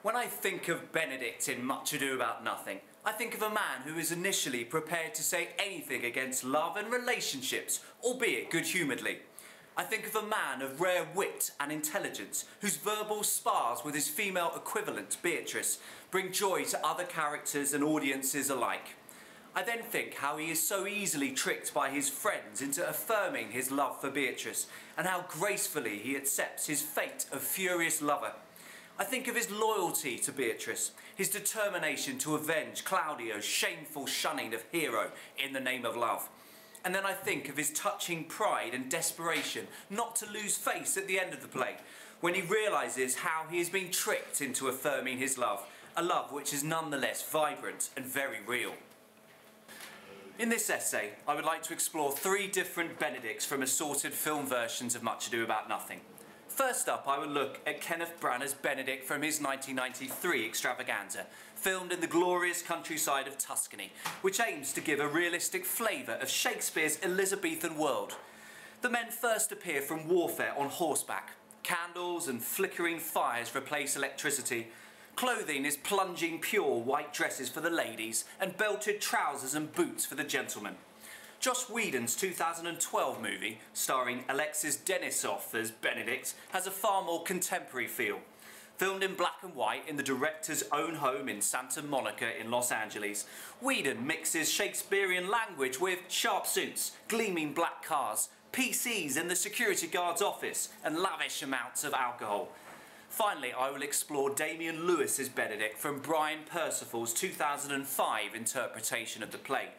When I think of Benedict in Much Ado About Nothing, I think of a man who is initially prepared to say anything against love and relationships, albeit good-humouredly. I think of a man of rare wit and intelligence, whose verbal spars with his female equivalent, Beatrice, bring joy to other characters and audiences alike. I then think how he is so easily tricked by his friends into affirming his love for Beatrice, and how gracefully he accepts his fate of furious lover. I think of his loyalty to Beatrice, his determination to avenge Claudio's shameful shunning of Hero in the name of love. And then I think of his touching pride and desperation not to lose face at the end of the play, when he realises how he has been tricked into affirming his love, a love which is nonetheless vibrant and very real. In this essay, I would like to explore 3 different Benedicts from assorted film versions of Much Ado About Nothing. First up, I will look at Kenneth Branagh's Benedick from his 1993 extravaganza, filmed in the glorious countryside of Tuscany, which aims to give a realistic flavour of Shakespeare's Elizabethan world. The men first appear from warfare on horseback. Candles and flickering fires replace electricity. Clothing is plunging pure white dresses for the ladies and belted trousers and boots for the gentlemen. Joss Whedon's 2012 movie, starring Alexis Denisov as Benedict, has a far more contemporary feel. Filmed in black and white in the director's own home in Santa Monica in Los Angeles, Whedon mixes Shakespearean language with sharp suits, gleaming black cars, PCs in the security guard's office, and lavish amounts of alcohol. Finally, I will explore Damian Lewis's Benedict from Brian Percival's 2005 interpretation of the play.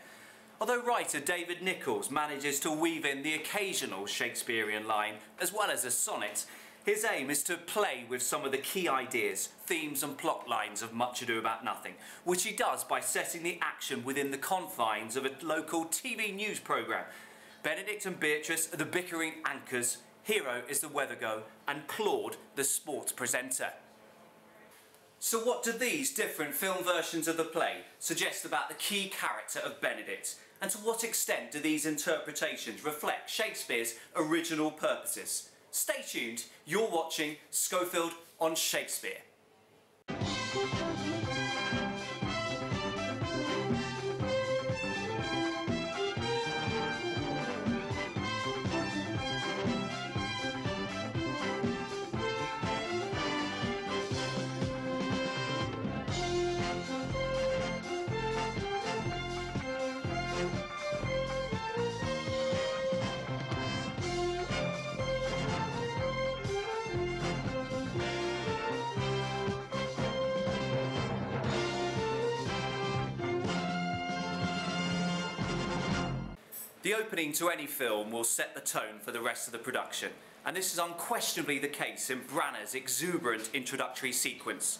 Although writer David Nichols manages to weave in the occasional Shakespearean line, as well as a sonnet, his aim is to play with some of the key ideas, themes and plot lines of Much Ado About Nothing, which he does by setting the action within the confines of a local TV news programme. Benedict and Beatrice are the bickering anchors, Hero is the weathergo, and Claude the sports presenter. So what do these different film versions of the play suggest about the key character of Benedict, and to what extent do these interpretations reflect Shakespeare's original purposes? Stay tuned, you're watching Schofield on Shakespeare. The opening to any film will set the tone for the rest of the production, and this is unquestionably the case in Branagh's exuberant introductory sequence.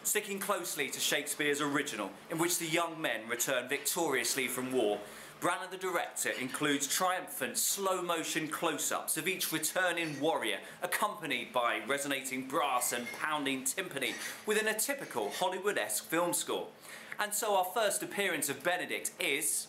Sticking closely to Shakespeare's original, in which the young men return victoriously from war, Branagh the director includes triumphant slow-motion close-ups of each returning warrior, accompanied by resonating brass and pounding timpani within a typical Hollywood-esque film score. And so our first appearance of Benedict is...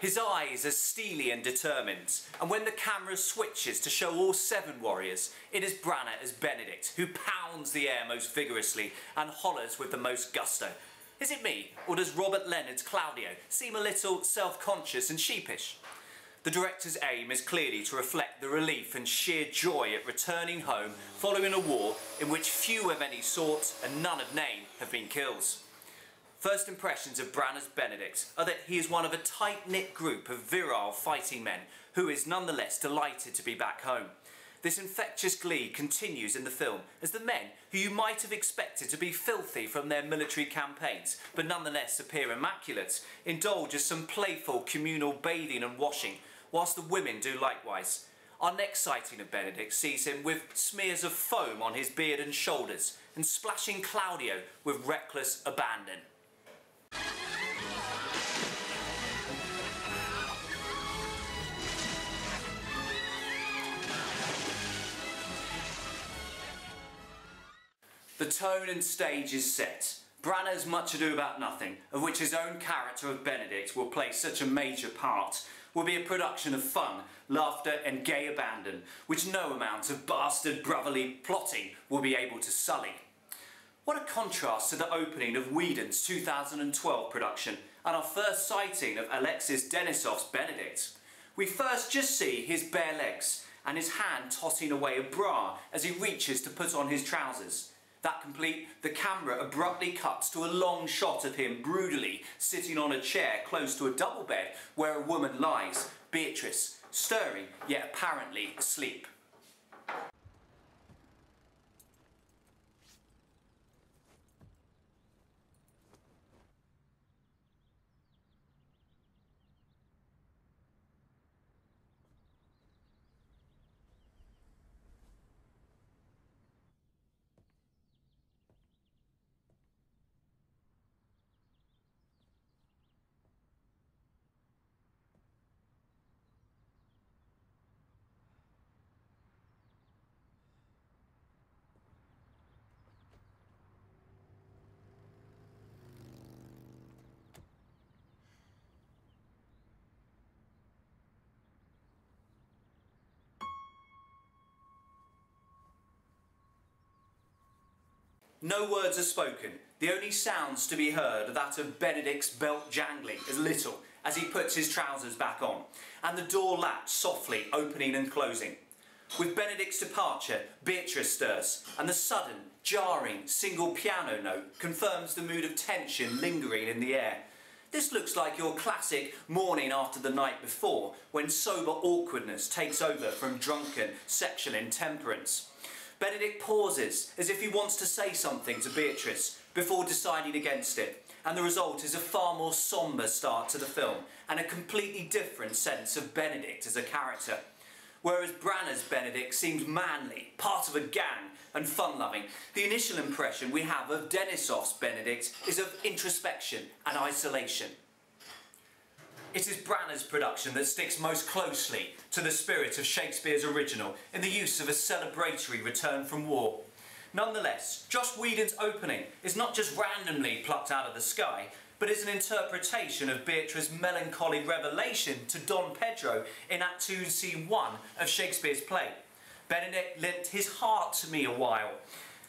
His eyes are steely and determined, and when the camera switches to show all 7 warriors, it is Branagh as Benedict who pounds the air most vigorously and hollers with the most gusto. Is it me, or does Robert Leonard's Claudio seem a little self-conscious and sheepish? The director's aim is clearly to reflect the relief and sheer joy at returning home following a war in which few of any sort and none of name have been killed. First impressions of Branagh's Benedict are that he is one of a tight-knit group of virile fighting men who is nonetheless delighted to be back home. This infectious glee continues in the film as the men, who you might have expected to be filthy from their military campaigns but nonetheless appear immaculate, indulge in some playful communal bathing and washing, whilst the women do likewise. Our next sighting of Benedict sees him with smears of foam on his beard and shoulders and splashing Claudio with reckless abandon. The tone and stage is set. Branagh's Much Ado About Nothing, of which his own character of Benedict will play such a major part, will be a production of fun, laughter and gay abandon, which no amount of bastard brotherly plotting will be able to sully. What a contrast to the opening of Whedon's 2012 production and our first sighting of Alexis Denisov's Benedict. We first just see his bare legs and his hand tossing away a bra as he reaches to put on his trousers. That complete, the camera abruptly cuts to a long shot of him brutally sitting on a chair close to a double bed where a woman lies, Beatrice, stirring yet apparently asleep. No words are spoken. The only sounds to be heard are that of Benedick's belt jangling as little as he puts his trousers back on, and the door latch softly opening and closing. With Benedick's departure, Beatrice stirs, and the sudden, jarring, single piano note confirms the mood of tension lingering in the air. This looks like your classic morning after the night before, when sober awkwardness takes over from drunken sexual intemperance. Benedick pauses as if he wants to say something to Beatrice before deciding against it, and the result is a far more sombre start to the film and a completely different sense of Benedict as a character. Whereas Branagh's Benedick seems manly, part of a gang and fun-loving, the initial impression we have of Denisov's Benedict is of introspection and isolation. It is Branagh's production that sticks most closely to the spirit of Shakespeare's original in the use of a celebratory return from war. Nonetheless, Joss Whedon's opening is not just randomly plucked out of the sky, but is an interpretation of Beatrice's melancholy revelation to Don Pedro in Act 2, Scene 1 of Shakespeare's play. Benedick lent his heart to me a while,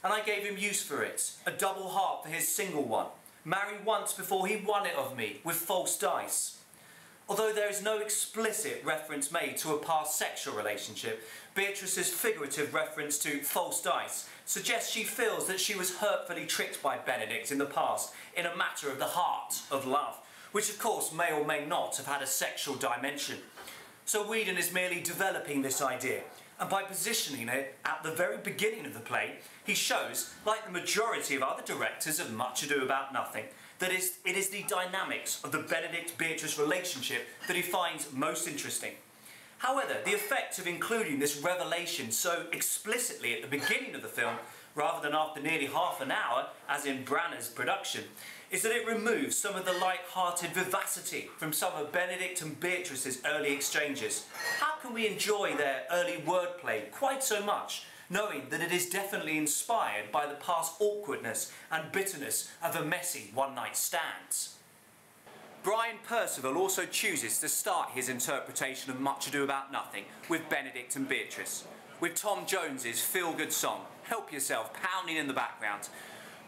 and I gave him use for it, a double heart for his single one, married once before he won it of me with false dice. Although there is no explicit reference made to a past sexual relationship, Beatrice's figurative reference to false dice suggests she feels that she was hurtfully tricked by Benedict in the past in a matter of the heart of love, which of course may or may not have had a sexual dimension. So Whedon is merely developing this idea, and by positioning it at the very beginning of the play, he shows, like the majority of other directors of Much Ado About Nothing, that it is the dynamics of the Benedict-Beatrice relationship that he finds most interesting. However, the effect of including this revelation so explicitly at the beginning of the film, rather than after nearly half an hour, as in Branagh's production, is that it removes some of the light-hearted vivacity from some of Benedict and Beatrice's early exchanges. How can we enjoy their early wordplay quite so much, knowing that it is definitely inspired by the past awkwardness and bitterness of a messy one-night stand? Brian Percival also chooses to start his interpretation of Much Ado About Nothing with Benedict and Beatrice, with Tom Jones's feel-good song, Help Yourself, pounding in the background.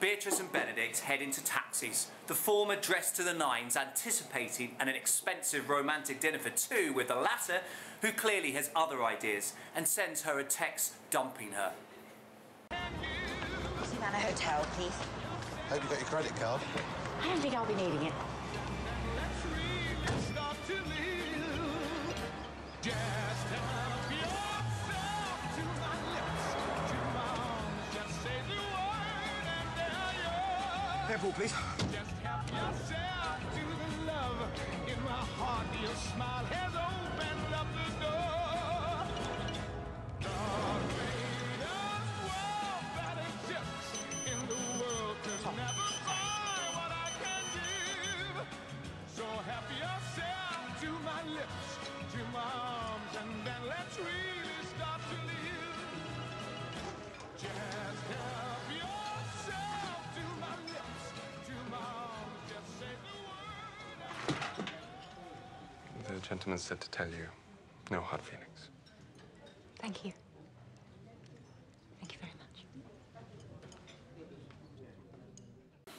Beatrice and Benedict head into taxis, the former dressed to the nines, anticipating an expensive romantic dinner for two with the latter, who clearly has other ideas, and sends her a text dumping her. Savannah Hotel, please. Hope you got your credit card. I don't think I'll be needing it. Careful, please. Just help yourself to the love in my heart. Your smile has opened up the door. God made us world that exists in the world to never find what I can give. So help yourself to my lips, to my arms, and then let's really start to live. Just help yourself to my lips, to my arms. gentleman said to tell you, no hard feelings. Thank you. Thank you very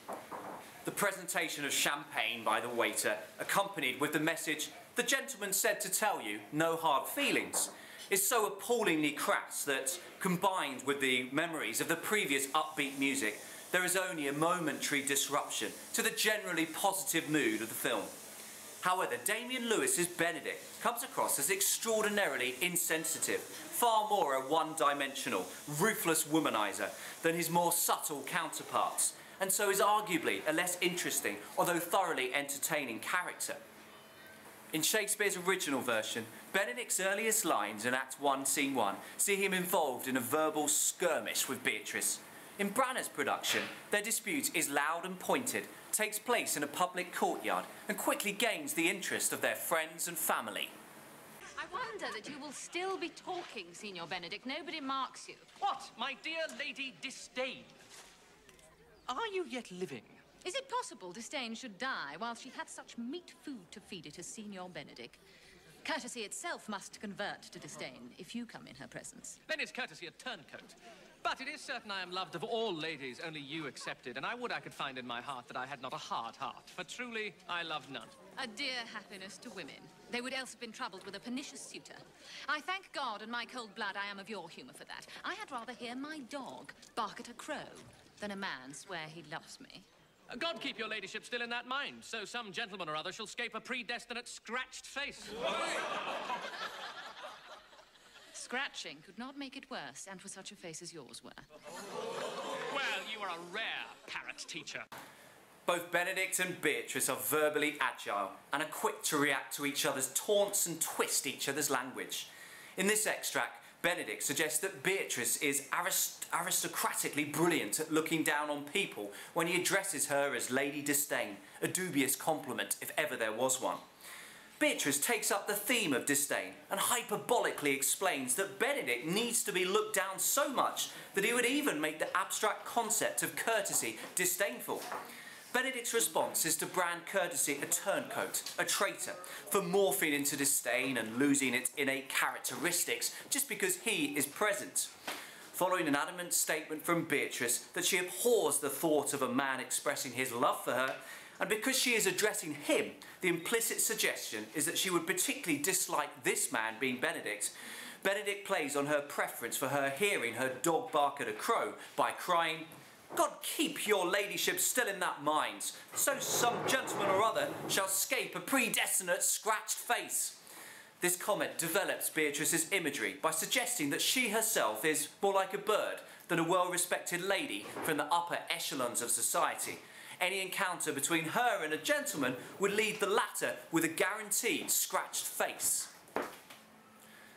much. The presentation of champagne by the waiter, accompanied with the message, "The gentleman said to tell you, no hard feelings," is so appallingly crass that, combined with the memories of the previous upbeat music, there is only a momentary disruption to the generally positive mood of the film. However, Damian Lewis's Benedick comes across as extraordinarily insensitive, far more a one-dimensional, ruthless womanizer than his more subtle counterparts, and so is arguably a less interesting, although thoroughly entertaining character. In Shakespeare's original version, Benedick's earliest lines in Act 1, Scene 1 see him involved in a verbal skirmish with Beatrice. In Branner's production, their dispute is loud and pointed, takes place in a public courtyard, and quickly gains the interest of their friends and family. I wonder that you will still be talking, Signor Benedick. Nobody marks you. What, my dear Lady Disdain? Are you yet living? Is it possible Disdain should die while she had such meat food to feed it as Signor Benedick? Courtesy itself must convert to disdain if you come in her presence. Then is courtesy a turncoat. But it is certain I am loved of all ladies, only you excepted, and I would I could find in my heart that I had not a hard heart, for truly I love none. A dear happiness to women. They would else have been troubled with a pernicious suitor. I thank God and my cold blood I am of your humour for that. I had rather hear my dog bark at a crow than a man swear he loves me. God keep your ladyship still in that mind, so some gentleman or other shall scape a predestinate scratched face. Scratching could not make it worse, and for such a face as yours were. Well, you are a rare parrot teacher. Both Benedict and Beatrice are verbally agile and are quick to react to each other's taunts and twist each other's language. In this extract, Benedict suggests that Beatrice is aristocratically brilliant at looking down on people when he addresses her as Lady Disdain, a dubious compliment if ever there was one. Beatrice takes up the theme of disdain and hyperbolically explains that Benedict needs to be looked down so much that he would even make the abstract concept of courtesy disdainful. Benedict's response is to brand courtesy a turncoat, a traitor, for morphing into disdain and losing its innate characteristics just because he is present. Following an adamant statement from Beatrice that she abhors the thought of a man expressing his love for her, and because she is addressing him, the implicit suggestion is that she would particularly dislike this man being Benedict. Benedict plays on her preference for her hearing her dog bark at a crow by crying, "God keep your ladyship still in that mind, so some gentleman or other shall scape a predestinate scratched face." This comment develops Beatrice's imagery by suggesting that she herself is more like a bird than a well-respected lady from the upper echelons of society. Any encounter between her and a gentleman would leave the latter with a guaranteed scratched face.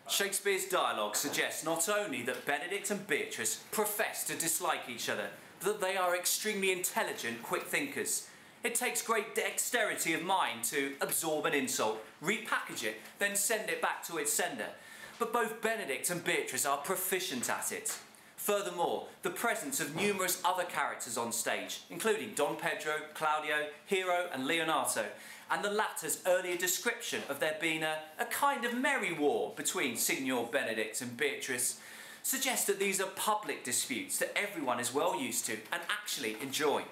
Shakespeare's dialogue suggests not only that Benedict and Beatrice profess to dislike each other, but that they are extremely intelligent, quick thinkers. It takes great dexterity of mind to absorb an insult, repackage it, then send it back to its sender. But both Benedict and Beatrice are proficient at it. Furthermore, the presence of numerous other characters on stage, including Don Pedro, Claudio, Hero and Leonato, and the latter's earlier description of there being a kind of merry war between Signor Benedict and Beatrice, suggests that these are public disputes that everyone is well used to and actually enjoy.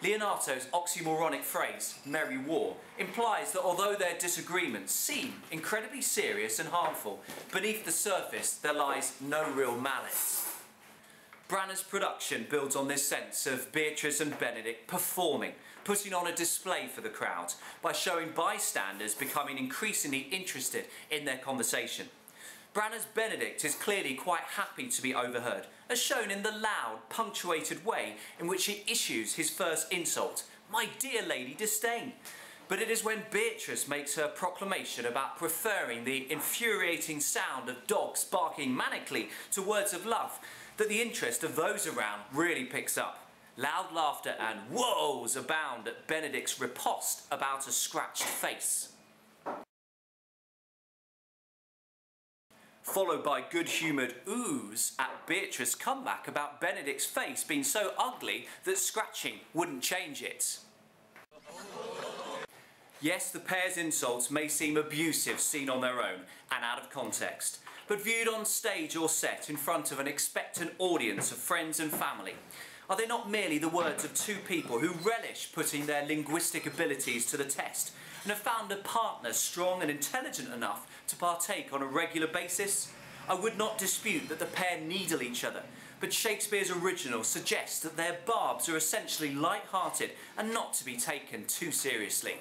Leonato's oxymoronic phrase, merry war, implies that although their disagreements seem incredibly serious and harmful, beneath the surface there lies no real malice. Branner's production builds on this sense of Beatrice and Benedict performing, putting on a display for the crowd by showing bystanders becoming increasingly interested in their conversation. Branner's Benedict is clearly quite happy to be overheard, as shown in the loud, punctuated way in which he issues his first insult, "My dear Lady Disdain." But it is when Beatrice makes her proclamation about preferring the infuriating sound of dogs barking manically to words of love that the interest of those around really picks up. Loud laughter and whoas abound at Benedict's riposte about a scratched face, followed by good-humoured oohs at Beatrice's comeback about Benedict's face being so ugly that scratching wouldn't change it. Yes, the pair's insults may seem abusive seen on their own and out of context, but viewed on stage or set in front of an expectant audience of friends and family, are they not merely the words of two people who relish putting their linguistic abilities to the test and have found a partner strong and intelligent enough to partake on a regular basis? I would not dispute that the pair needle each other, but Shakespeare's original suggests that their barbs are essentially light-hearted and not to be taken too seriously.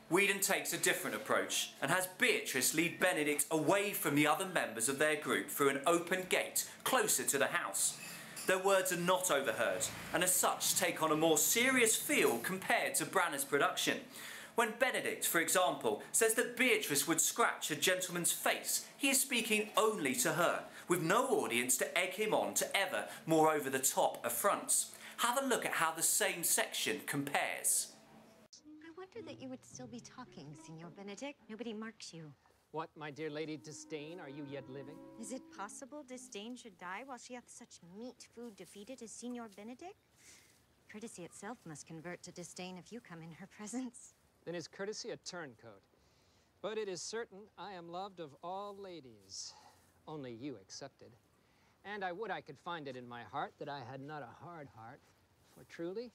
Whedon takes a different approach and has Beatrice lead Benedict away from the other members of their group through an open gate closer to the house. Their words are not overheard and as such take on a more serious feel compared to Branagh's production. When Benedict, for example, says that Beatrice would scratch a gentleman's face, he is speaking only to her, with no audience to egg him on to ever more over-the-top affronts. Have a look at how the same section compares. I wonder that you would still be talking, Signor Benedick. Nobody marks you. What, my dear Lady Disdain, are you yet living? Is it possible Disdain should die while she hath such meat food defeated as Signor Benedick? Courtesy itself must convert to disdain if you come in her presence. Then is courtesy a turncoat? But it is certain I am loved of all ladies, only you excepted. And I would I could find it in my heart that I had not a hard heart, for truly,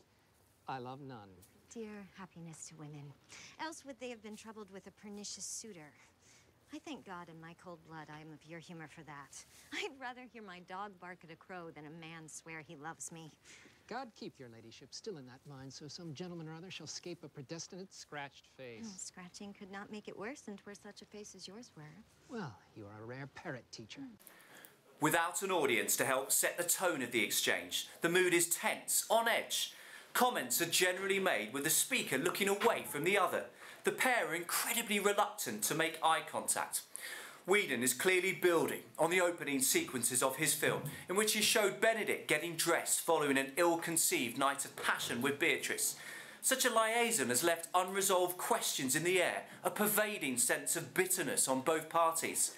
I love none. Dear happiness to women. Else would they have been troubled with a pernicious suitor. I thank God in my cold blood I am of your humor for that. I'd rather hear my dog bark at a crow than a man swear he loves me. God keep your ladyship still in that mind, so some gentleman or other shall scape a predestinate scratched face. Scratching could not make it worse than 'twere such a face as yours were. Well, you are a rare parrot teacher. Without an audience to help set the tone of the exchange, the mood is tense, on edge. Comments are generally made with the speaker looking away from the other. The pair are incredibly reluctant to make eye contact. Whedon is clearly building on the opening sequences of his film, in which he showed Benedict getting dressed following an ill-conceived night of passion with Beatrice. Such a liaison has left unresolved questions in the air, a pervading sense of bitterness on both parties.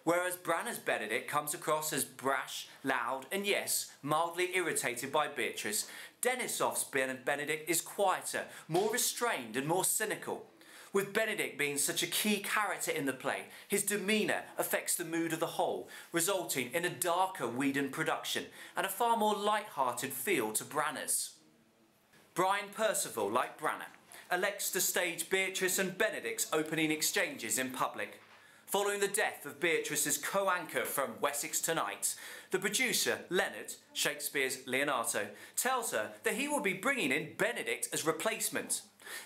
Whereas Branagh's Benedict comes across as brash, loud, and yes, mildly irritated by Beatrice, Denisov's Benedict is quieter, more restrained and more cynical. With Benedict being such a key character in the play, his demeanour affects the mood of the whole, resulting in a darker Whedon production and a far more light-hearted feel to Branagh's. Brian Percival, like Branagh, elects to stage Beatrice and Benedict's opening exchanges in public. Following the death of Beatrice's co-anchor from Wessex Tonight, the producer, Leonard, Shakespeare's Leonato, tells her that he will be bringing in Benedict as replacement.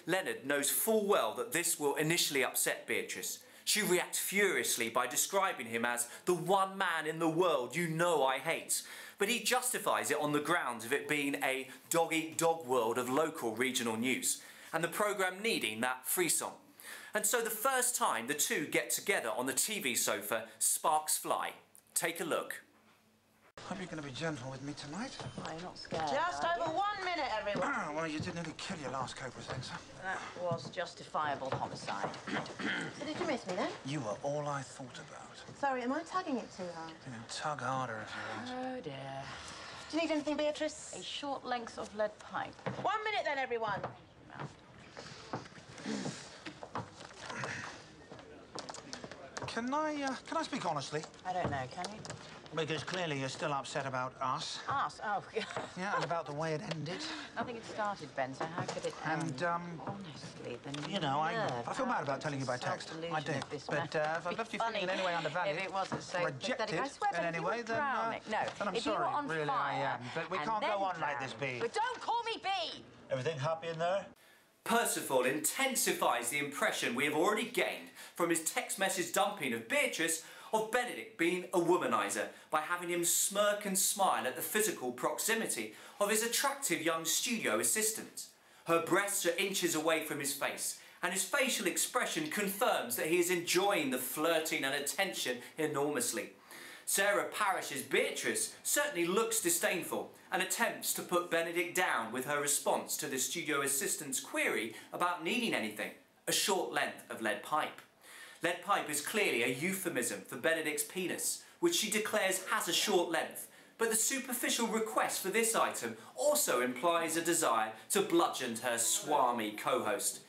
Leonard knows full well that this will initially upset Beatrice. She reacts furiously by describing him as the one man in the world you know I hate, but he justifies it on the grounds of it being a dog-eat-dog world of local regional news, and the programme needing that frisson. And so the first time the two get together on the TV sofa, sparks fly. Take a look. Hope you're going to be gentle with me tonight. Oh, you're not scared. Just over 1 minute, everyone. Well, you did nearly kill your last co-presenter. That was justifiable homicide. So did you miss me then? You were all I thought about. Sorry, am I tugging it too hard? You know, tug harder if you want. Oh, dear. Do you need anything, Beatrice? A short length of lead pipe. 1 minute then, everyone. Can I speak honestly? I don't know, can you? Because clearly you're still upset about us. Us? Oh, Yeah, and about the way it ended. Nothing had started, Ben, so how could it And, honestly, the you know, I nerve, feel bad about telling you by text. I do. self-delusion of this But man. if I've left you feeling in any way undervalued, If it wasn't so rejected pathetic, I swear, in Ben, any if you way, were then drowning. No, I'm if you were sorry, on really, fire I am. But we and can't go then on like this, drowned. B. But don't call me B! Everything happy in there? Percival intensifies the impression we have already gained from his text message dumping of Beatrice of Benedict being a womaniser by having him smirk and smile at the physical proximity of his attractive young studio assistant. Her breasts are inches away from his face, and his facial expression confirms that he is enjoying the flirting and attention enormously. Sarah Parish's Beatrice certainly looks disdainful and attempts to put Benedict down with her response to the studio assistant's query about needing anything, a short length of lead pipe. Lead pipe is clearly a euphemism for Benedict's penis, which she declares has a short length, but the superficial request for this item also implies a desire to bludgeon her swarmy co-host.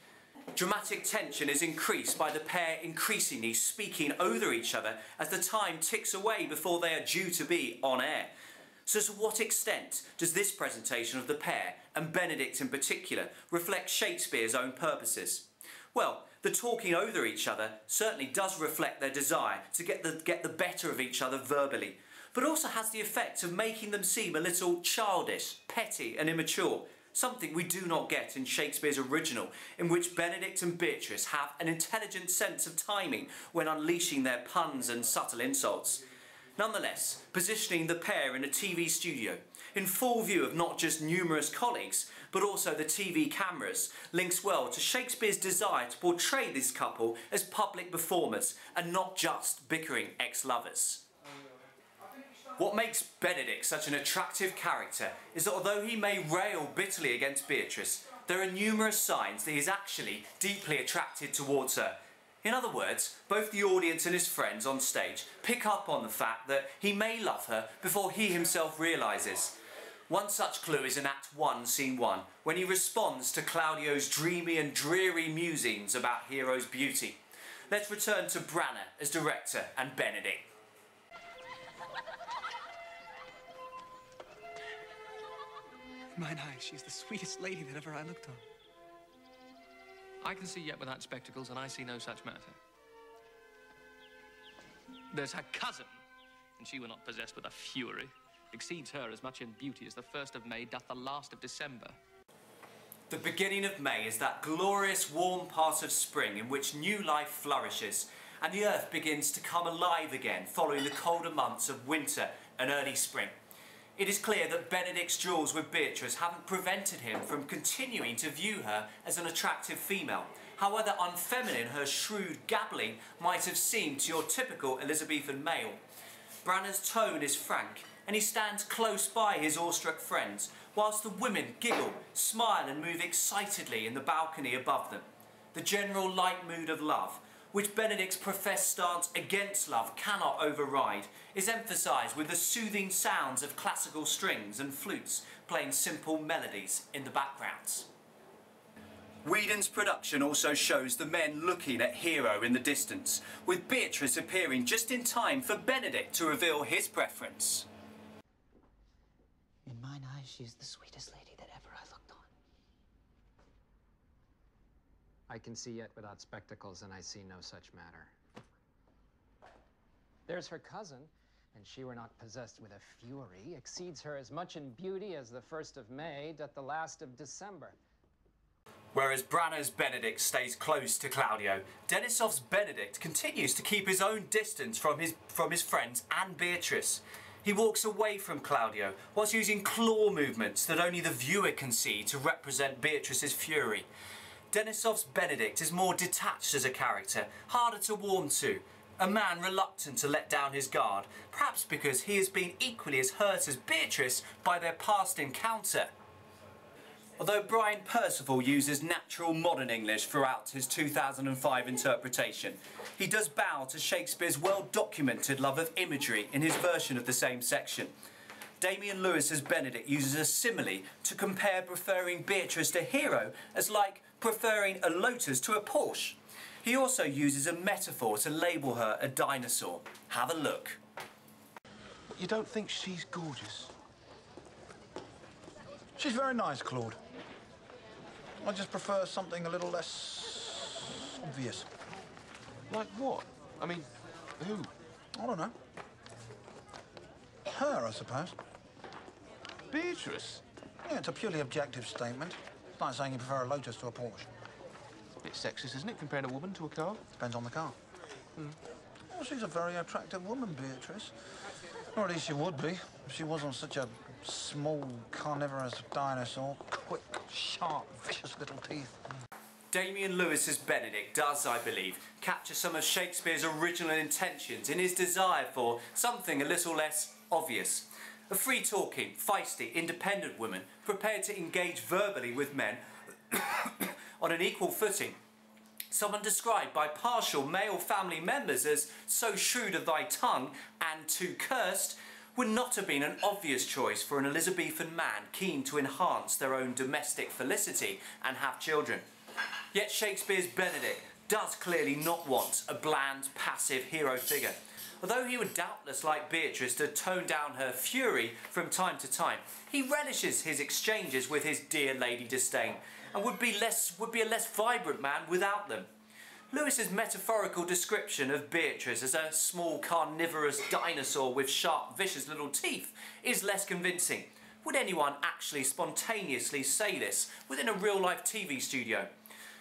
Dramatic tension is increased by the pair increasingly speaking over each other as the time ticks away before they are due to be on air. So to what extent does this presentation of the pair, and Benedict in particular, reflect Shakespeare's own purposes? Well, the talking over each other certainly does reflect their desire to get the better of each other verbally, but also has the effect of making them seem a little childish, petty and immature, something we do not get in Shakespeare's original, in which Benedict and Beatrice have an intelligent sense of timing when unleashing their puns and subtle insults. Nonetheless, positioning the pair in a TV studio, in full view of not just numerous colleagues, but also the TV cameras, links well to Shakespeare's desire to portray this couple as public performers and not just bickering ex-lovers. What makes Benedick such an attractive character is that although he may rail bitterly against Beatrice, there are numerous signs that he is actually deeply attracted towards her. In other words, both the audience and his friends on stage pick up on the fact that he may love her before he himself realises. One such clue is in Act 1, Scene 1, when he responds to Claudio's dreamy and dreary musings about Hero's beauty. Let's return to Branagh as director and Benedick. In mine eyes, she's the sweetest lady that ever I looked on. I can see yet without spectacles, and I see no such matter. There's her cousin, and she were not possessed with a fury. Exceeds her as much in beauty as the 1st of May doth the last of December. The beginning of May is that glorious warm part of spring in which new life flourishes, and the earth begins to come alive again following the colder months of winter and early spring. It is clear that Benedick's duels with Beatrice haven't prevented him from continuing to view her as an attractive female, however unfeminine her shrewd gabbling might have seemed to your typical Elizabethan male. Branagh's tone is frank, and he stands close by his awestruck friends, whilst the women giggle, smile and move excitedly in the balcony above them. The general light mood of love, which Benedick's professed stance against love cannot override, is emphasised with the soothing sounds of classical strings and flutes playing simple melodies in the backgrounds. Whedon's production also shows the men looking at Hero in the distance, with Beatrice appearing just in time for Benedick to reveal his preference. In mine eyes, she's the sweetest lady that ever I looked on. I can see yet without spectacles, and I see no such matter. There's her cousin, and she were not possessed with a fury, exceeds her as much in beauty as the 1st of May doth the last of December. Whereas Branagh's Benedick stays close to Claudio, Denisov's Benedict continues to keep his own distance from his friends and Beatrice. He walks away from Claudio whilst using claw movements that only the viewer can see to represent Beatrice's fury. Denisov's Benedict is more detached as a character, harder to warm to, a man reluctant to let down his guard, perhaps because he has been equally as hurt as Beatrice by their past encounter. Although Brian Percival uses natural modern English throughout his 2005 interpretation, he does bow to Shakespeare's well-documented love of imagery in his version of the same section. Damian Lewis's Benedict uses a simile to compare preferring Beatrice to Hero as like preferring a Lotus to a Porsche. He also uses a metaphor to label her a dinosaur. Have a look. You don't think she's gorgeous? She's very nice, Claude. I just prefer something a little less obvious. Like what? I mean, who? I don't know. Her, I suppose. Beatrice? Yeah, it's a purely objective statement. It's like saying you prefer a Lotus to a Porsche. Bit sexist, isn't it, comparing a woman to a car? Depends on the car. Well, she's a very attractive woman, Beatrice. Or at least she would be, if she wasn't such a small, carnivorous dinosaur. Quick, sharp, vicious little teeth. Damian Lewis's Benedict does, I believe, capture some of Shakespeare's original intentions in his desire for something a little less obvious. A free-talking, feisty, independent woman prepared to engage verbally with men on an equal footing. Someone described by partial male family members as so shrewd of thy tongue and too cursed would not have been an obvious choice for an Elizabethan man keen to enhance their own domestic felicity and have children. Yet Shakespeare's Benedick does clearly not want a bland, passive hero figure. Although he would doubtless like Beatrice to tone down her fury from time to time, he relishes his exchanges with his dear Lady Disdain, and would be a less vibrant man without them. Lewis's metaphorical description of Beatrice as a small carnivorous dinosaur with sharp, vicious little teeth is less convincing. Would anyone actually spontaneously say this within a real-life TV studio?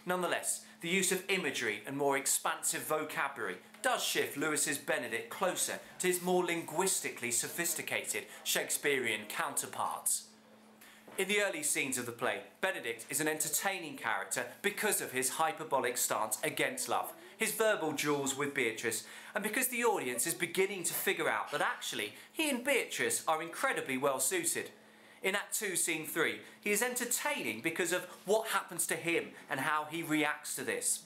Nonetheless, the use of imagery and more expansive vocabulary does shift Lewis's Benedick closer to his more linguistically sophisticated Shakespearean counterparts. In the early scenes of the play, Benedick is an entertaining character because of his hyperbolic stance against love, his verbal duels with Beatrice, and because the audience is beginning to figure out that actually he and Beatrice are incredibly well suited. In Act 2, Scene 3, he is entertaining because of what happens to him and how he reacts to this.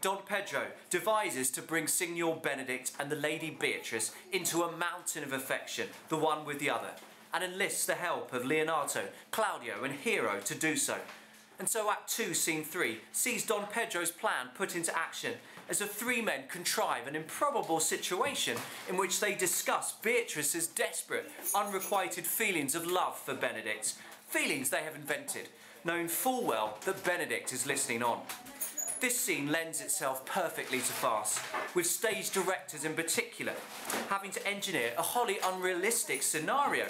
Don Pedro devises to bring Signor Benedict and the Lady Beatrice into a mountain of affection, the one with the other, and enlists the help of Leonardo, Claudio and Hero to do so. And so Act 2, Scene 3 sees Don Pedro's plan put into action as the three men contrive an improbable situation in which they discuss Beatrice's desperate, unrequited feelings of love for Benedict, feelings they have invented, knowing full well that Benedict is listening on. This scene lends itself perfectly to farce, with stage directors in particular having to engineer a wholly unrealistic scenario.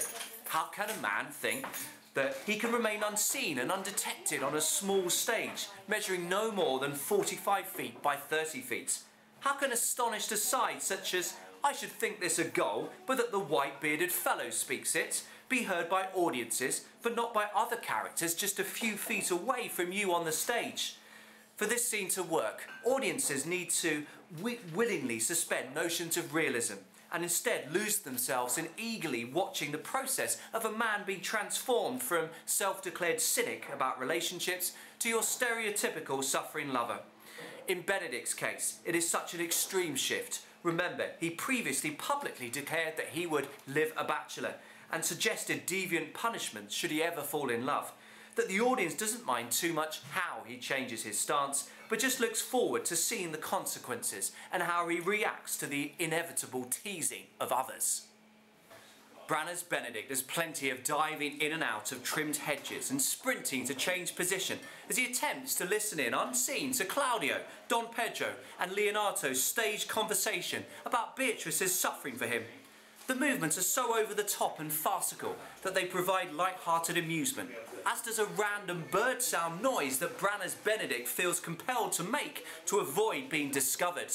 How can a man think that he can remain unseen and undetected on a small stage, measuring no more than 45 feet by 30 feet? How can astonished asides such as, "I should think this a goal, but that the white-bearded fellow speaks it," be heard by audiences, but not by other characters just a few feet away from you on the stage? For this scene to work, audiences need to willingly suspend notions of realism and instead lose themselves in eagerly watching the process of a man being transformed from self-declared cynic about relationships to your stereotypical suffering lover. In Benedick's case, it is such an extreme shift. Remember, he previously publicly declared that he would live a bachelor and suggested deviant punishments should he ever fall in love, that the audience doesn't mind too much how he changes his stance, but just looks forward to seeing the consequences and how he reacts to the inevitable teasing of others. Branagh's Benedick does plenty of diving in and out of trimmed hedges and sprinting to change position as he attempts to listen in unseen to Claudio, Don Pedro and Leonardo's staged conversation about Beatrice's suffering for him. The movements are so over the top and farcical that they provide light-hearted amusement, as does a random bird sound noise that Branagh's Benedick feels compelled to make to avoid being discovered.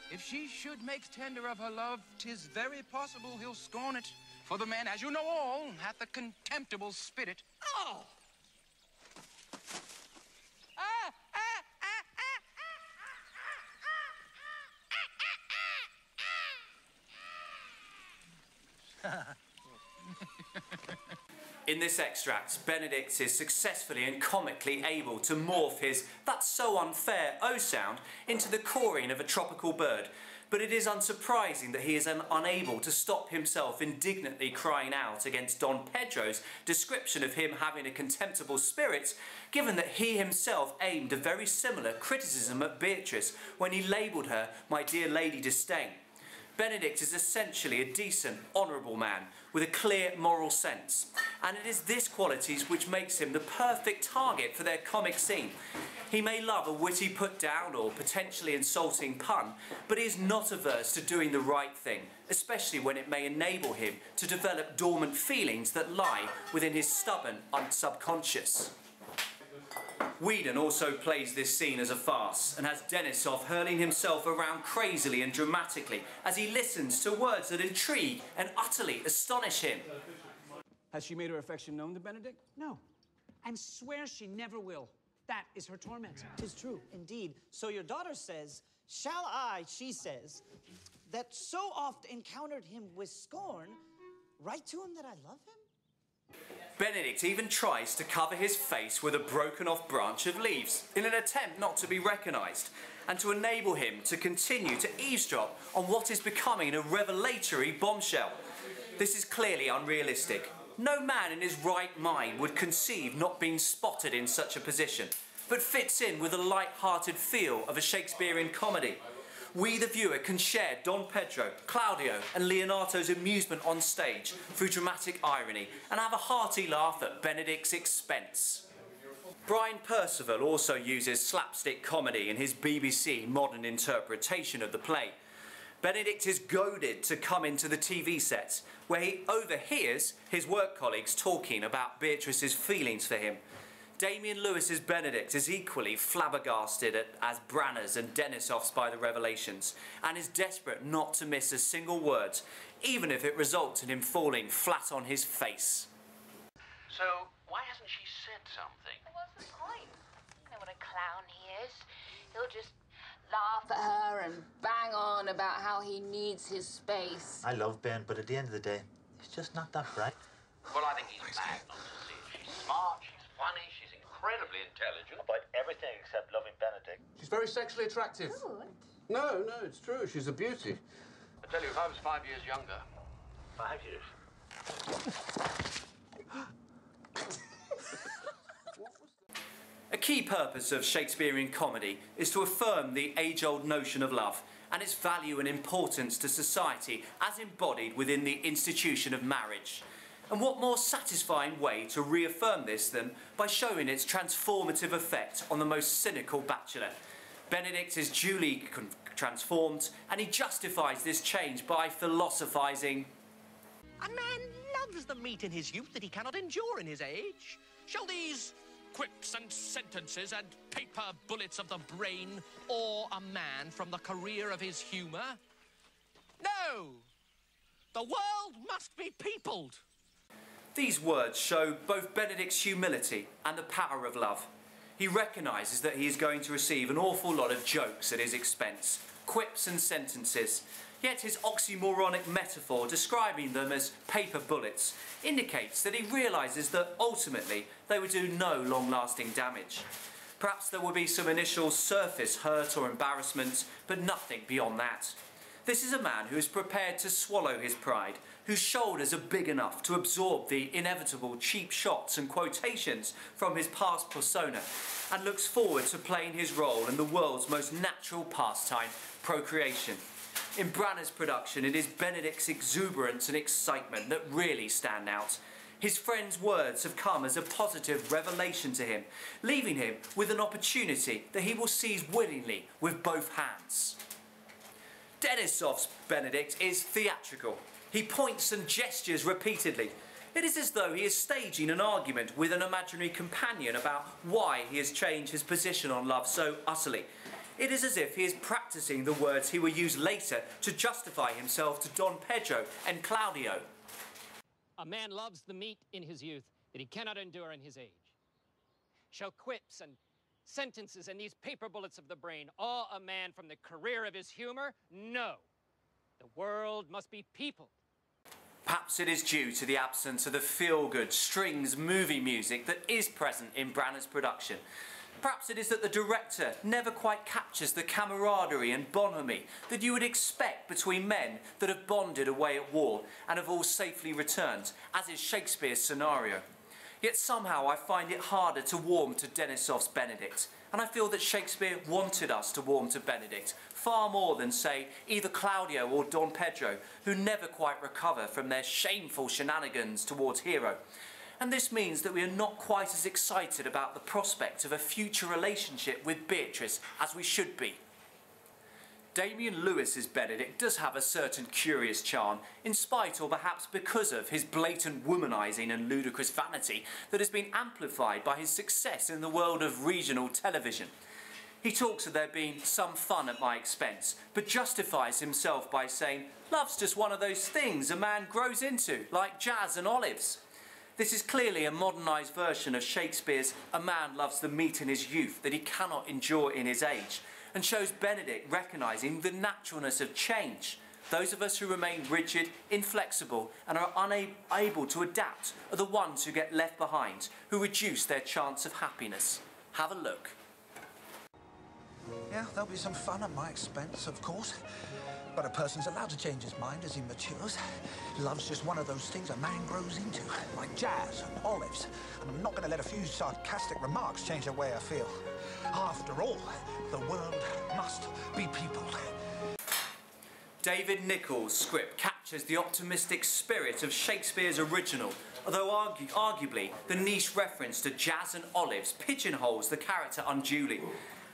If she should make tender of her love, 'tis very possible he'll scorn it. For the man, as you know all, hath a contemptible spirit. Oh! In this extract, Benedict is successfully and comically able to morph his "that's so unfair" O sound into the cawing of a tropical bird, but it is unsurprising that he is unable to stop himself indignantly crying out against Don Pedro's description of him having a contemptible spirit, given that he himself aimed a very similar criticism at Beatrice when he labelled her "my dear Lady Disdain." Benedict is essentially a decent, honourable man with a clear moral sense, and it is this qualities which makes him the perfect target for their comic scene. He may love a witty put-down or potentially insulting pun, but he is not averse to doing the right thing, especially when it may enable him to develop dormant feelings that lie within his stubborn subconscious. Whedon also plays this scene as a farce and has Denisov hurling himself around crazily and dramatically as he listens to words that intrigue and utterly astonish him. Has she made her affection known to Benedict? No, and swears she never will. That is her torment. 'Tis true, indeed. So your daughter says, shall I, she says, that so oft encountered him with scorn, write to him that I love him? Benedict even tries to cover his face with a broken-off branch of leaves in an attempt not to be recognised and to enable him to continue to eavesdrop on what is becoming a revelatory bombshell. This is clearly unrealistic. No man in his right mind would conceive not being spotted in such a position. but fits in with the light-hearted feel of a Shakespearean comedy. We, the viewer, can share Don Pedro, Claudio and Leonato's amusement on stage through dramatic irony and have a hearty laugh at Benedick's expense. Brian Percival also uses slapstick comedy in his BBC modern interpretation of the play. Benedick is goaded to come into the TV set, where he overhears his work colleagues talking about Beatrice's feelings for him. Damian Lewis's Benedick is equally flabbergasted as Branner's and Denisov's by the revelations, and is desperate not to miss a single word, even if it results in him falling flat on his face. So, why hasn't she said something? What's the point? You know what a clown he is. He'll just laugh at her and bang on about how he needs his space. I love Ben, but at the end of the day, he's just not that bright. Well, I think he's mad not to see it. She's smart, she's funny, she's incredibly intelligent. About everything except loving Benedick. She's very sexually attractive. Good. No, it's true. She's a beauty. I tell you, if I was 5 years younger... 5 years? A key purpose of Shakespearean comedy is to affirm the age-old notion of love and its value and importance to society as embodied within the institution of marriage. And what more satisfying way to reaffirm this than by showing its transformative effect on the most cynical bachelor. Benedick is duly transformed, and he justifies this change by philosophising. A man loves the meat in his youth that he cannot endure in his age. Shall these quips and sentences and paper bullets of the brain awe a man from the career of his humour? No! The world must be peopled. These words show both Benedick's humility and the power of love. He recognises that he is going to receive an awful lot of jokes at his expense, quips and sentences, yet his oxymoronic metaphor describing them as paper bullets indicates that he realises that ultimately they would do no long-lasting damage. Perhaps there will be some initial surface hurt or embarrassment, but nothing beyond that. This is a man who is prepared to swallow his pride, whose shoulders are big enough to absorb the inevitable cheap shots and quotations from his past persona, and looks forward to playing his role in the world's most natural pastime, procreation. In Branner's production, it is Benedick's exuberance and excitement that really stand out. His friend's words have come as a positive revelation to him, leaving him with an opportunity that he will seize willingly with both hands. Denisov's Benedick is theatrical. He points and gestures repeatedly. It is as though he is staging an argument with an imaginary companion about why he has changed his position on love so utterly. It is as if he is practising the words he will use later to justify himself to Don Pedro and Claudio. A man loves the meat in his youth that he cannot endure in his age. Shall quips and sentences and these paper bullets of the brain awe a man from the career of his humour? No. The world must be peopled. Perhaps it is due to the absence of the feel-good strings movie music that is present in Branner's production. Perhaps it is that the director never quite captures the camaraderie and bonhomie that you would expect between men that have bonded away at war and have all safely returned, as is Shakespeare's scenario. Yet somehow I find it harder to warm to Denisov's Benedick, and I feel that Shakespeare wanted us to warm to Benedick far more than, say, either Claudio or Don Pedro, who never quite recover from their shameful shenanigans towards Hero. And this means that we are not quite as excited about the prospect of a future relationship with Beatrice as we should be. Damian Lewis's Benedick does have a certain curious charm, in spite or perhaps because of his blatant womanising and ludicrous vanity that has been amplified by his success in the world of regional television. He talks of there being some fun at my expense, but justifies himself by saying, "Love's just one of those things a man grows into, like jazz and olives." This is clearly a modernised version of Shakespeare's "A man loves the meat in his youth that he cannot endure in his age," and shows Benedick recognising the naturalness of change. Those of us who remain rigid, inflexible and are unable to adapt are the ones who get left behind, who reduce their chance of happiness. Have a look. Yeah, there'll be some fun at my expense, of course. But a person's allowed to change his mind as he matures. Love's just one of those things a man grows into, like jazz and olives. And I'm not going to let a few sarcastic remarks change the way I feel. After all, the world must be peopled. David Nicholls' script captures the optimistic spirit of Shakespeare's original, although arguably the niche reference to jazz and olives pigeonholes the character unduly.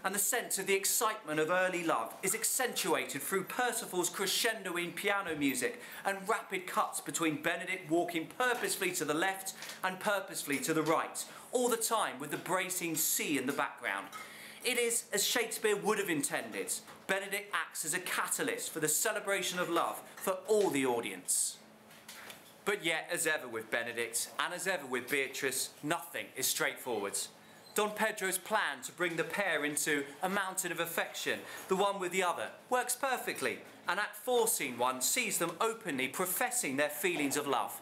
And the sense of the excitement of early love is accentuated through Percival's crescendoing piano music and rapid cuts between Benedick walking purposefully to the left and purposefully to the right, all the time with the bracing sea in the background. It is as Shakespeare would have intended. Benedick acts as a catalyst for the celebration of love for all the audience. But yet, as ever with Benedict, and as ever with Beatrice, nothing is straightforward. Don Pedro's plan to bring the pair into a mountain of affection, the one with the other, works perfectly, and Act 4, Scene 1 sees them openly professing their feelings of love.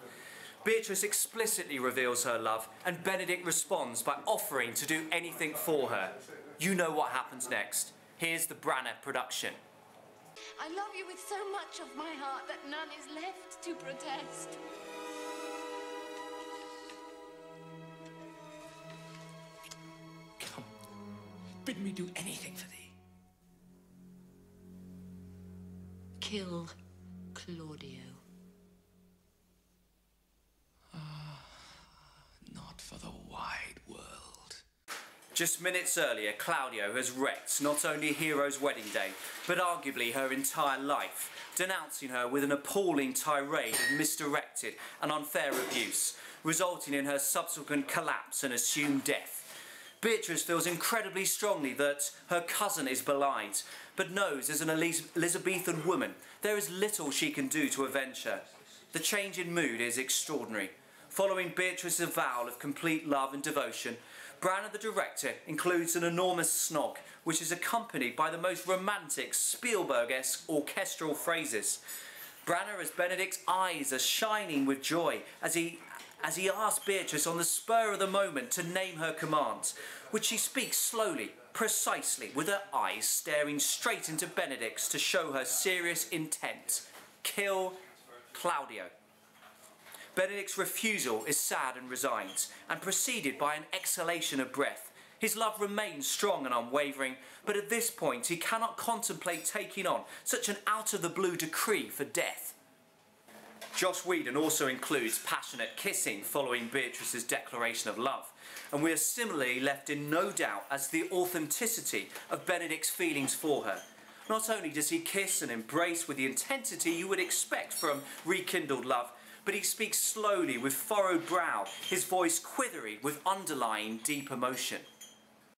Beatrice explicitly reveals her love, and Benedick responds by offering to do anything for her. You know what happens next. Here's the Branagh production. I love you with so much of my heart that none is left to protest. Bid me do anything for thee. Kill Claudio. Not for the wide world. Just minutes earlier, Claudio has wrecked not only Hero's wedding day, but arguably her entire life, denouncing her with an appalling tirade of misdirected and unfair abuse, resulting in her subsequent collapse and assumed death. Beatrice feels incredibly strongly that her cousin is belied, but knows as an Elizabethan woman there is little she can do to avenge her. The change in mood is extraordinary. Following Beatrice's avowal of complete love and devotion, Branagh the director includes an enormous snog, which is accompanied by the most romantic Spielberg-esque orchestral phrases. Branagh as Benedick's eyes are shining with joy as he asks Beatrice on the spur of the moment to name her commands, which she speaks slowly, precisely, with her eyes staring straight into Benedick's to show her serious intent. Kill Claudio. Benedick's refusal is sad and resigned, and preceded by an exhalation of breath. His love remains strong and unwavering, but at this point he cannot contemplate taking on such an out-of-the-blue decree for death. Joss Whedon also includes passionate kissing following Beatrice's declaration of love, and we are similarly left in no doubt as to the authenticity of Benedick's feelings for her. Not only does he kiss and embrace with the intensity you would expect from rekindled love, but he speaks slowly with furrowed brow, his voice quivery with underlying deep emotion.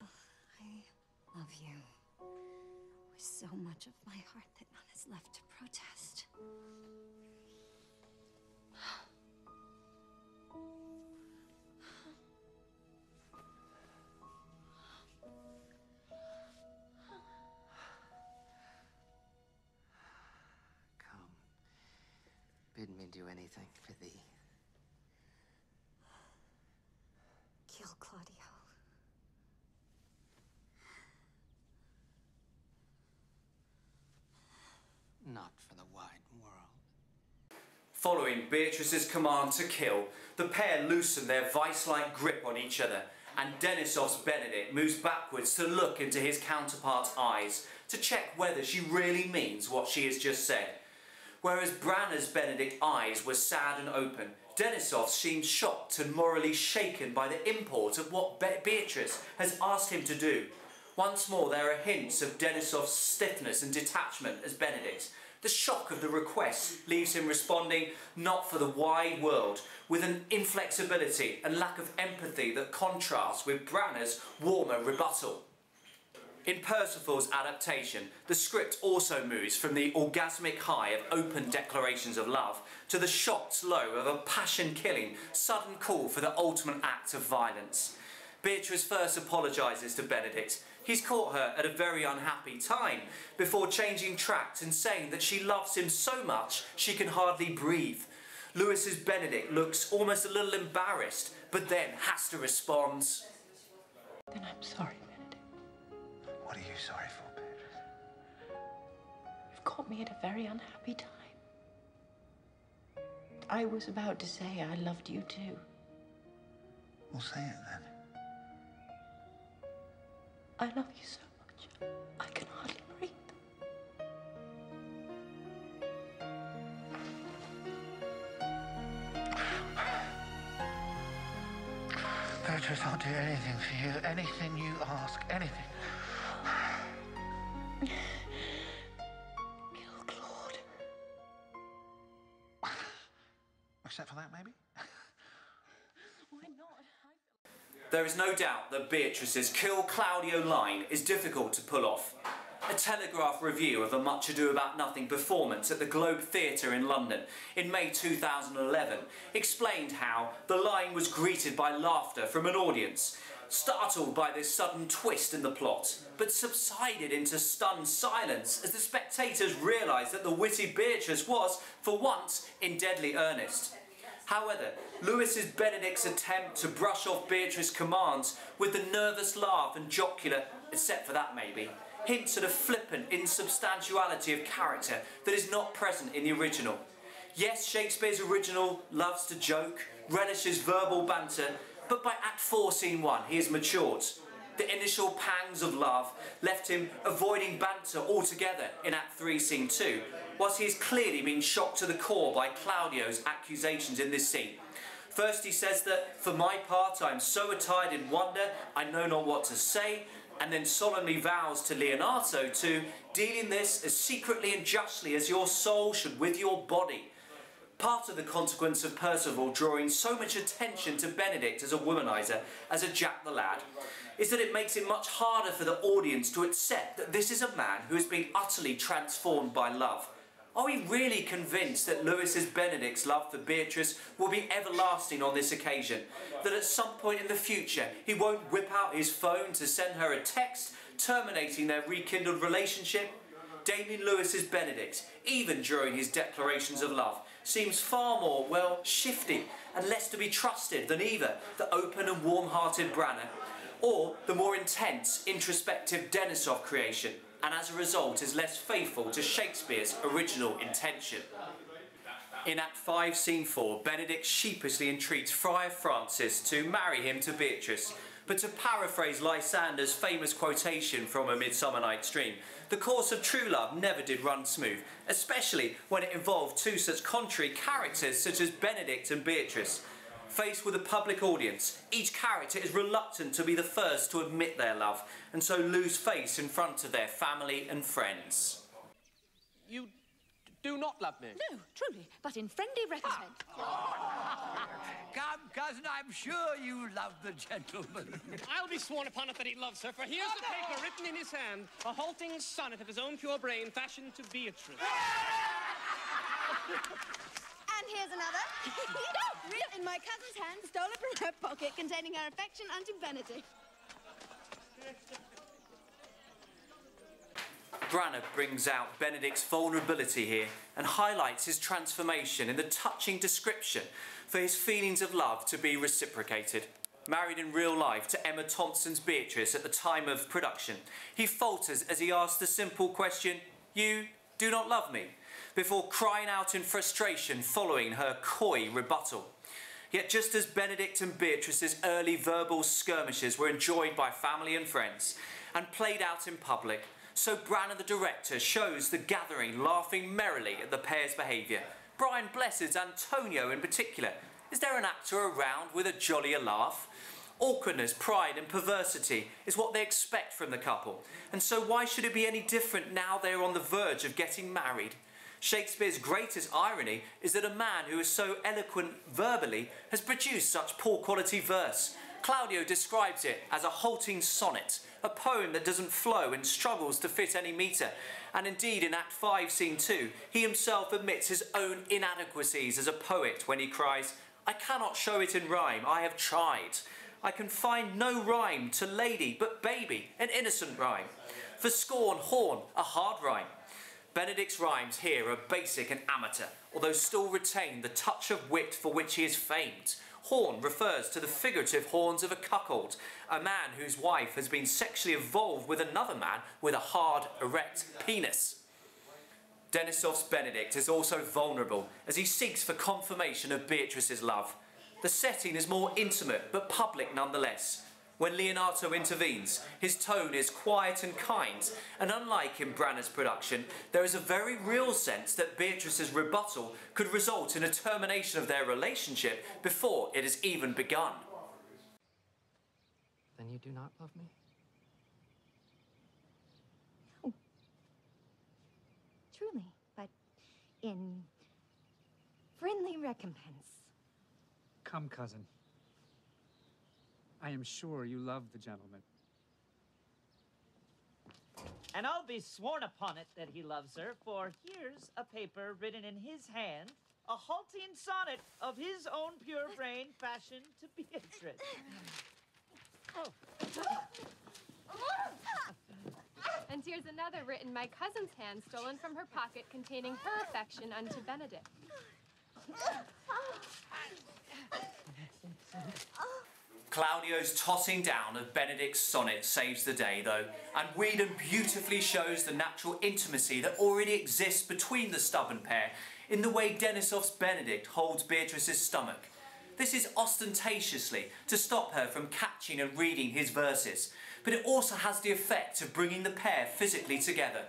I love you with so much of my heart that none is left to protest. Bid me do anything for thee. Kill Claudio. Not for the wide world. Following Beatrice's command to kill, the pair loosen their vice-like grip on each other, and Denisov's Benedick moves backwards to look into his counterpart's eyes to check whether she really means what she has just said. Whereas Branagh's Benedick's eyes were sad and open, Denisov seems shocked and morally shaken by the import of what Beatrice has asked him to do. Once more there are hints of Denisov's stiffness and detachment as Benedict. The shock of the request leaves him responding not for the wide world, with an inflexibility and lack of empathy that contrasts with Branagh's warmer rebuttal. In Percival's adaptation, the script also moves from the orgasmic high of open declarations of love to the shocked low of a passion-killing, sudden call for the ultimate act of violence. Beatrice first apologises to Benedict. He's caught her at a very unhappy time, before changing tracks and saying that she loves him so much she can hardly breathe. Lewis's Benedick looks almost a little embarrassed, but then has to respond. Then I'm sorry. What are you sorry for, Beatrice? You've caught me at a very unhappy time. I was about to say I loved you too. Well, say it then. I love you so much. I can hardly breathe. Beatrice, I'll do anything for you. Anything you ask. Anything. Kill Claude. Except for that, maybe? Why not? There is no doubt that Beatrice's kill Claudio line is difficult to pull off. A Telegraph review of a Much Ado About Nothing performance at the Globe Theatre in London in May 2011 explained how the line was greeted by laughter from an audience, startled by this sudden twist in the plot, but subsided into stunned silence as the spectators realised that the witty Beatrice was, for once, in deadly earnest. However, Lewis's Benedick's attempt to brush off Beatrice's commands with the nervous laugh and jocular, except for that maybe, hints at a flippant insubstantiality of character that is not present in the original. Yes, Shakespeare's original loves to joke, relishes verbal banter, but by Act 4, Scene 1, he has matured. The initial pangs of love left him avoiding banter altogether in Act 3, Scene 2, whilst he has clearly been shocked to the core by Claudio's accusations in this scene. First he says that, for my part, I am so attired in wonder, I know not what to say, and then solemnly vows to Leonato to deal in this as secretly and justly as your soul should with your body. Part of the consequence of Percival drawing so much attention to Benedict as a womanizer, as a Jack the Lad, is that it makes it much harder for the audience to accept that this is a man who has been utterly transformed by love. Are we really convinced that Lewis's Benedick's love for Beatrice will be everlasting on this occasion? That at some point in the future he won't whip out his phone to send her a text terminating their rekindled relationship? Damien Lewis's Benedict, even during his declarations of love, seems far more, well, shifty and less to be trusted than either the open and warm-hearted Branagh or the more intense, introspective Denisov creation, and as a result is less faithful to Shakespeare's original intention. In Act 5, Scene 4, Benedict sheepishly entreats Friar Francis to marry him to Beatrice, but to paraphrase Lysander's famous quotation from A Midsummer Night's Dream, the course of true love never did run smooth, especially when it involved two such contrary characters such as Benedict and Beatrice. Faced with a public audience, each character is reluctant to be the first to admit their love, and so lose face in front of their family and friends. You do not love me? No, truly, but in friendly recompense. Come, cousin, I'm sure you love the gentleman. I'll be sworn upon it that he loves her, for here's the paper written in his hand, a halting sonnet of his own pure brain fashioned to Beatrice. And here's another. Written in my cousin's hand, stolen from her pocket, containing her affection unto Benedict. Branagh brings out Benedict's vulnerability here and highlights his transformation in the touching description for his feelings of love to be reciprocated. Married in real life to Emma Thompson's Beatrice at the time of production, he falters as he asks the simple question, "You do not love me?" before crying out in frustration following her coy rebuttal. Yet just as Benedict and Beatrice's early verbal skirmishes were enjoyed by family and friends and played out in public, so Branagh the director shows the gathering laughing merrily at the pair's behaviour. Brian Blessed's Antonio in particular. Is there an actor around with a jollier laugh? Awkwardness, pride and perversity is what they expect from the couple, and so why should it be any different now they're on the verge of getting married? Shakespeare's greatest irony is that a man who is so eloquent verbally has produced such poor quality verse. Claudio describes it as a halting sonnet, a poem that doesn't flow and struggles to fit any metre. And indeed in Act 5, Scene 2, he himself admits his own inadequacies as a poet when he cries, "I cannot show it in rhyme, I have tried. I can find no rhyme to lady but baby, an innocent rhyme. For scorn, horn, a hard rhyme." Benedict's rhymes here are basic and amateur, although still retain the touch of wit for which he is famed. Horn refers to the figurative horns of a cuckold, a man whose wife has been sexually involved with another man with a hard, erect penis. Denisov's Benedict is also vulnerable as he seeks for confirmation of Beatrice's love. The setting is more intimate but public nonetheless. When Leonardo intervenes, his tone is quiet and kind, and unlike in Branner's production, there is a very real sense that Beatrice's rebuttal could result in a termination of their relationship before it has even begun. Then you do not love me? No. Truly, but in friendly recompense. Come, cousin. I am sure you love the gentleman. And I'll be sworn upon it that he loves her, for here's a paper written in his hand, a halting sonnet of his own pure brain fashioned to Beatrice. Oh. And here's another written my cousin's hand, stolen from her pocket, containing her affection unto Benedick. Claudio's tossing down of Benedick's sonnet saves the day, though, and Whedon beautifully shows the natural intimacy that already exists between the stubborn pair in the way Denisov's Benedict holds Beatrice's stomach. This is ostentatiously to stop her from catching and reading his verses, but it also has the effect of bringing the pair physically together.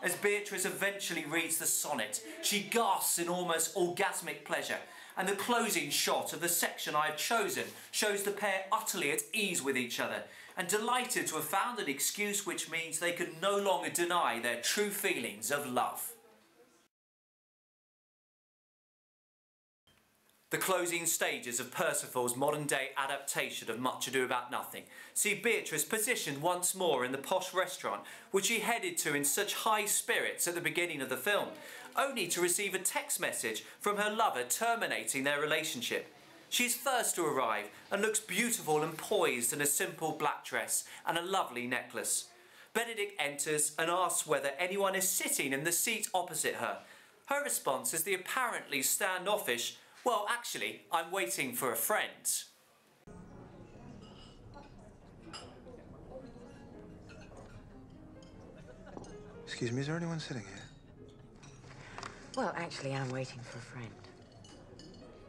As Beatrice eventually reads the sonnet, she gasps in almost orgasmic pleasure, and the closing shot of the section I have chosen shows the pair utterly at ease with each other and delighted to have found an excuse which means they can no longer deny their true feelings of love. The closing stages of Percival's modern-day adaptation of Much Ado About Nothing see Beatrice positioned once more in the posh restaurant which she headed to in such high spirits at the beginning of the film, only to receive a text message from her lover terminating their relationship. She is first to arrive and looks beautiful and poised in a simple black dress and a lovely necklace. Benedick enters and asks whether anyone is sitting in the seat opposite her. Her response is the apparently standoffish, "Well, actually, I'm waiting for a friend." Excuse me, is there anyone sitting here? Well, actually, I'm waiting for a friend.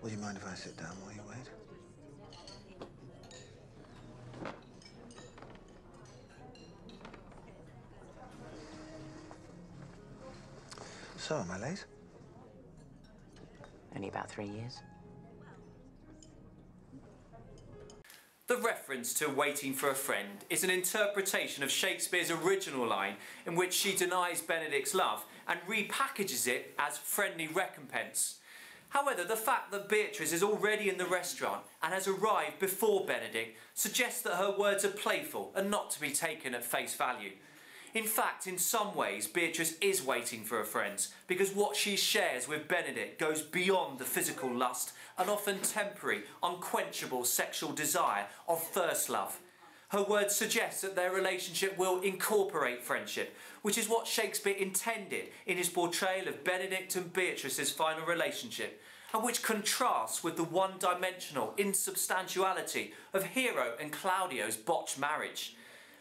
Will you mind if I sit down while you wait? So, am I late? Only about 3 years. The reference to waiting for a friend is an interpretation of Shakespeare's original line in which she denies Benedick's love and repackages it as friendly recompense. However, the fact that Beatrice is already in the restaurant and has arrived before Benedick suggests that her words are playful and not to be taken at face value. In fact, in some ways, Beatrice is waiting for her friends because what she shares with Benedick goes beyond the physical lust and often temporary, unquenchable sexual desire of first love. Her words suggest that their relationship will incorporate friendship, which is what Shakespeare intended in his portrayal of Benedick and Beatrice's final relationship, and which contrasts with the one-dimensional insubstantiality of Hero and Claudio's botched marriage.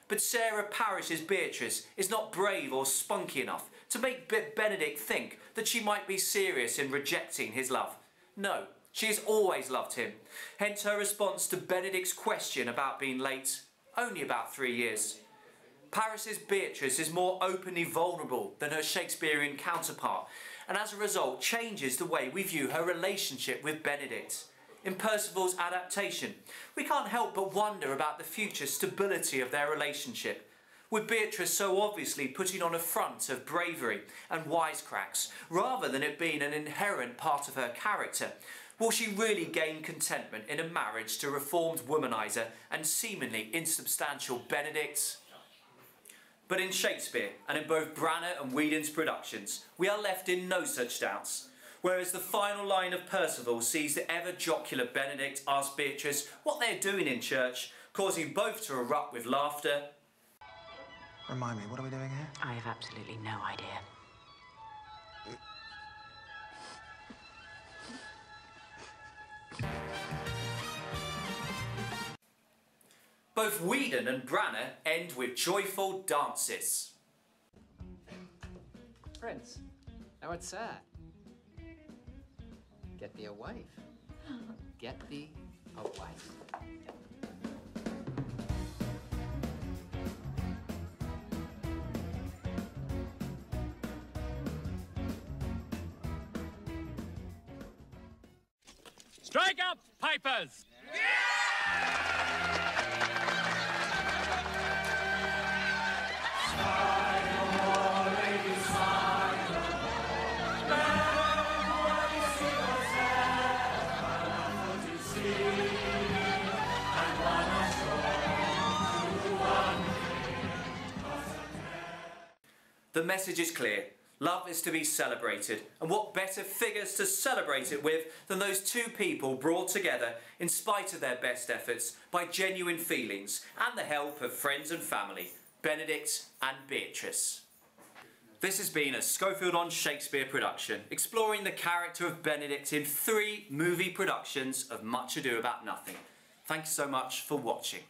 But Sarah Parish's Beatrice is not brave or spunky enough to make Benedick think that she might be serious in rejecting his love. No, she has always loved him. Hence her response to Benedick's question about being late, only about 3 years. Parish's Beatrice is more openly vulnerable than her Shakespearean counterpart, and as a result changes the way we view her relationship with Benedict. In Percival's adaptation, we can't help but wonder about the future stability of their relationship. With Beatrice so obviously putting on a front of bravery and wisecracks, rather than it being an inherent part of her character, will she really gain contentment in a marriage to reformed womanizer and seemingly insubstantial Benedict? But in Shakespeare, and in both Branner and Whedon's productions, we are left in no such doubts. Whereas the final line of Percival sees the ever-jocular Benedict ask Beatrice what they're doing in church, causing both to erupt with laughter. Remind me, what are we doing here? I have absolutely no idea. Both Whedon and Branner end with joyful dances. Prince, Now what's that? Get thee a wife. Get thee a wife. Strike up, pipers! The message is clear. Love is to be celebrated, and what better figures to celebrate it with than those two people brought together in spite of their best efforts by genuine feelings and the help of friends and family, Benedict and Beatrice. This has been a Schofield on Shakespeare production, exploring the character of Benedict in 3 movie productions of Much Ado About Nothing. Thank you so much for watching.